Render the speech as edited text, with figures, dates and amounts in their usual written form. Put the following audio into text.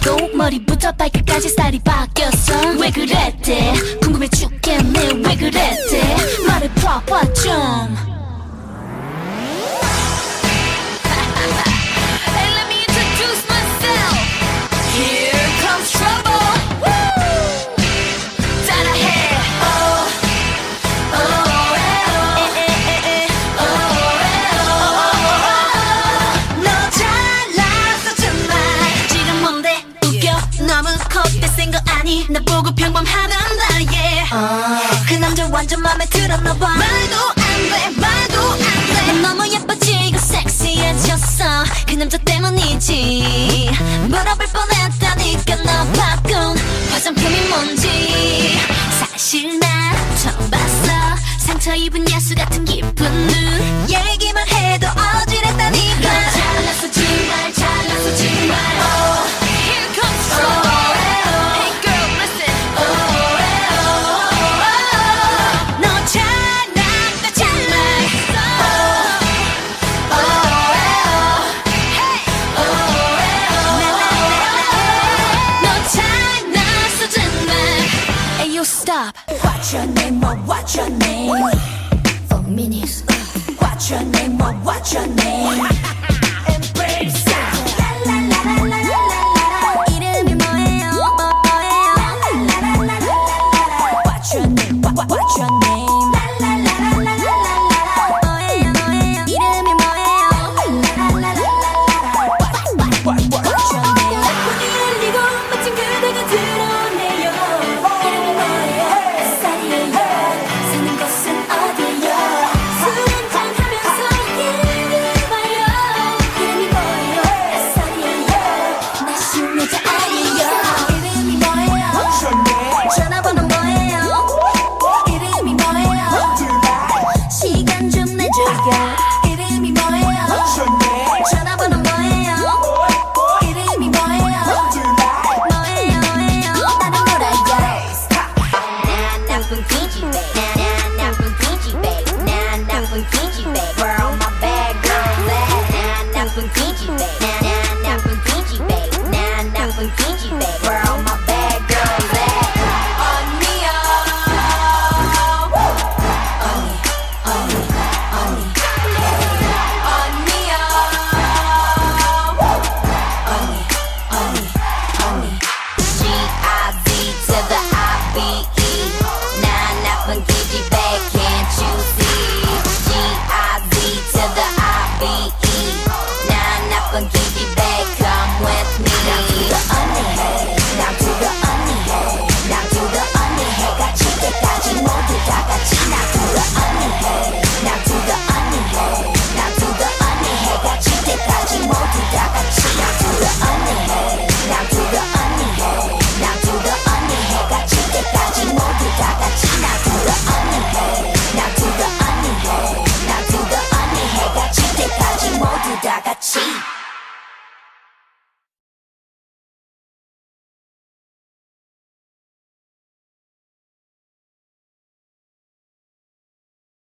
바뀌고 머리부터 발끝까지 스타일이 바뀌었어. 왜 그랬대? 궁금해 죽겠네. 왜 그랬대? 말을 풀어봐 좀. Hey, let me introduce myself. Here comes trouble. Woo! 따라해. Oh, oh, oh, 너 잘났어 정말. 지금 뭔데 웃겨? 너무 컷대센 거 아니? 나 보고 평범하단다 yeah. 그 남자 완전 맘에 들었나 봐. 말도 안 돼, 말도 안 돼. 넌 너무 예뻐지고 섹시해졌어. 그 남자 때문이지. 물어볼 뻔했다니까 너 바꾼 화장품이 뭔지. 사실 난 처음 봤어. 상처 입은 야수 같은 기쁜 눈. 얘기만 해도 어지럽다니까. 너 잘났어 정말 잘났어 정말. Oh, here comes trouble. Hey girl listen. 너 잘났다 정말. 너 잘났어 정말. Ayo stop. What's your name? What's your name? For minutes. What's your name? What's your name?